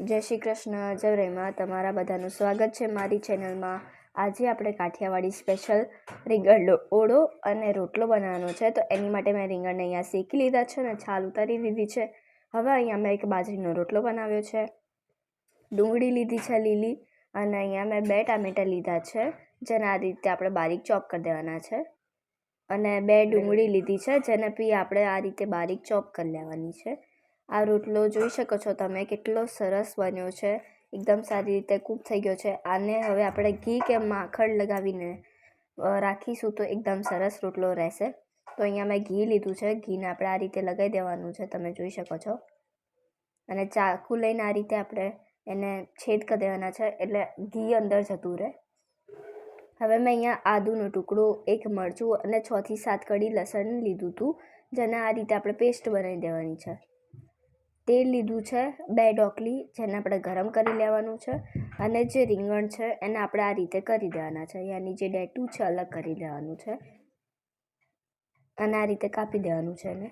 જય શ્રી કૃષ્ણ, જય રેમાં તમારા બધાનું સ્વાગત છે મારી ચેનલમાં। આજે આપણે કાઠિયાવાડી સ્પેશિયલ રીંગણનો ઓળો અને રોટલો બનાવવાનો છે। તો એની માટે મેં રીંગણને અહીંયા શેકી લીધા છે અને છાલ ઉતારી લીધી છે। હવે અહીંયા મેં એક બાજરીનો રોટલો બનાવ્યો છે, ડુંગળી લીધી છે લીલી, અને અહીંયા મેં 2 ટામેટાં લીધા છે જેને આ રીતે આપણે બારીક ચોપ કરી દેવાના છે, અને 2 ડુંગળી લીધી છે જેને બી આપણે આ રીતે બારીક ચોપ કરી લેવાની છે। આ રોટલો જોઈ શકો છો તમે કેટલો સરસ બન્યો છે, એકદમ સારી રીતે કૂક થઈ ગયો છે। આને હવે આપણે ઘી કે માખણ લગાવીને રાખીશું તો એકદમ સરસ રોટલો રહેશે। તો અહીંયા મેં ઘી લીધું છે, ઘીને આપણે આ રીતે લગાવી દેવાનું છે, તમે જોઈ શકો છો, અને ચાકુ લઈને આ રીતે આપણે એને છેદ કરી દેવાના છે એટલે ઘી અંદર જતું રહે। હવે મેં અહીંયા આદુનો ટુકડો, 1 મરચું અને 6 થી 7 કળી લસણ લીધું હતું, જેને આ રીતે આપણે પેસ્ટ બનાવી દેવાની છે। તેલ લીધું છે 2 ઢોકળી, જેને આપણે ગરમ કરી લેવાનું છે, અને જે રીંગણ છે એને આપણે આ રીતે કરી દેવાના છે, યાની જે ડેટું છે અલગ કરી દેવાનું છે, અને આ રીતે કાપી દેવાનું છે એને।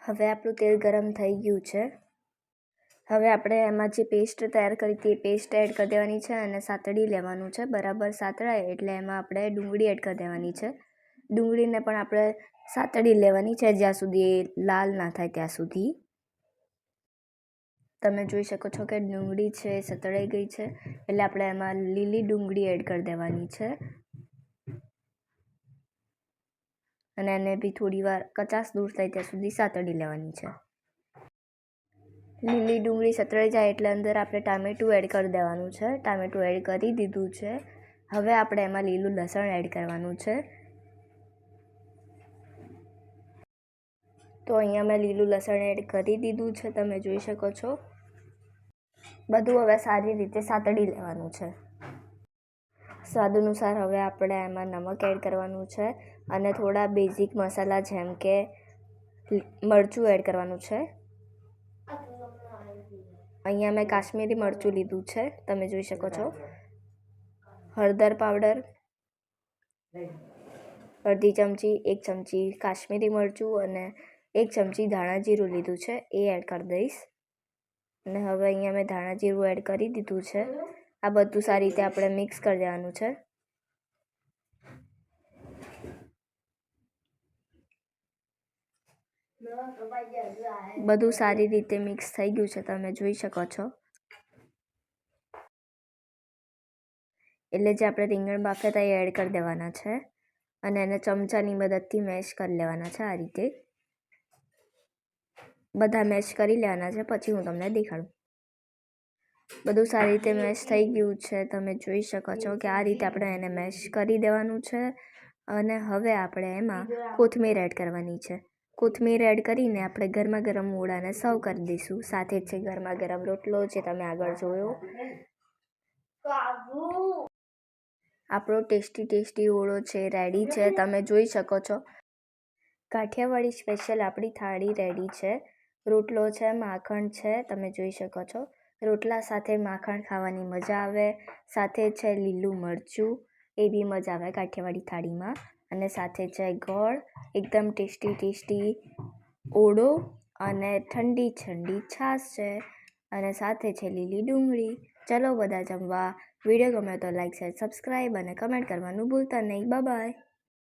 હવે આપણું તેલ ગરમ થઈ ગયું છે। હવે આપણે એમાં જે પેસ્ટ તૈયાર કરી હતી એ પેસ્ટ એડ કરી દેવાની છે અને સાતળી લેવાનું છે। બરાબર સાતળાય એટલે એમાં આપણે ડુંગળી એડ કરી દેવાની છે। ડુંગળીને પણ આપણે સાતળી લેવાની છે જ્યાં સુધી લાલ ના થાય ત્યાં સુધી। તમે જોઈ શકો છો કે ડુંગળી છે સતળાઈ ગઈ છે, એટલે આપણે એમાં લીલી ડુંગળી એડ કરી દેવાની છે, અને એને બી થોડી વાર કચાશ દૂર થાય ત્યાં સુધી સાતળી લેવાની છે। લીલી ડુંગળી સતળાઈ જાય એટલે અંદર આપણે ટામેટું એડ કરી દેવાનું છે। ટામેટું એડ કરી દીધું છે। હવે આપણે એમાં લીલું લસણ એડ કરવાનું છે। તો અહીંયા મેં લીલું લસણ એડ કરી દીધું છે, તમે જોઈ શકો છો। બધું હવે સારી રીતે સાતળી લેવાનું છે। સ્વાદ અનુસાર હવે આપણે એમાં નમક એડ કરવાનું છે, અને થોડા બેઝિક મસાલા જેમ કે મરચું એડ કરવાનું છે। અહીંયા મેં કાશ્મીરી મરચું લીધું છે, તમે જોઈ શકો છો। હળદર પાવડર અડધી ચમચી, 1 ચમચી કાશ્મીરી મરચું અને 1 ચમચી ધાણા જીરું લીધું છે, એ એડ કરી દઈશ। અને હવે અહીંયા મેં ધાણા જીરું એડ કરી દીધું છે। આ બધું સારી રીતે આપણે મિક્સ કરી દેવાનું છે। બધું સારી રીતે મિક્સ થઈ ગયું છે, તમે જોઈ શકો છો। એટલે જે આપણે રીંગણ બાફ્યા હતા એ એડ કરી દેવાના છે, અને એને ચમચાની મદદથી મેશ કરી લેવાના છે। આ રીતે બધા મેશ કરી લેવાના છે, પછી હું તમને દેખાડું। બધું સારી રીતે મેશ થઈ ગયું છે, તમે જોઈ શકો છો કે આ રીતે આપણે એને મેશ કરી દેવાનું છે, અને હવે આપણે એમાં કોથમીર એડ કરવાની છે। કોથમીર એડ કરીને આપણે ગરમા ગરમ ઓળાને સર્વ કરી દઈશું। સાથે છે ગરમા ગરમ રોટલો, જે તમે આગળ જોયો। આપણો ટેસ્ટી ઓળો છે રેડી છે, તમે જોઈ શકો છો। કાઠિયાવાડી સ્પેશિયલ આપણી થાળી રેડી છે। રોટલો છે, માખણ છે, તમે જોઈ શકો છો। રોટલા સાથે માખણ ખાવાની મજા આવે, સાથે છે લીલું મરચું, એ બી મજા આવે કાઠિયાવાડી થાળીમાં, અને સાથે છે ગોળ, એકદમ ટેસ્ટી ઓળો, અને ઠંડી છાશ છે, અને સાથે છે લીલી ડુંગળી। ચલો બધા જમવા। વિડીયો ગમે તો લાઈક, શેર, સબસ્ક્રાઈબ અને કમેન્ટ કરવાનું ભૂલતા નહીં। Bye bye.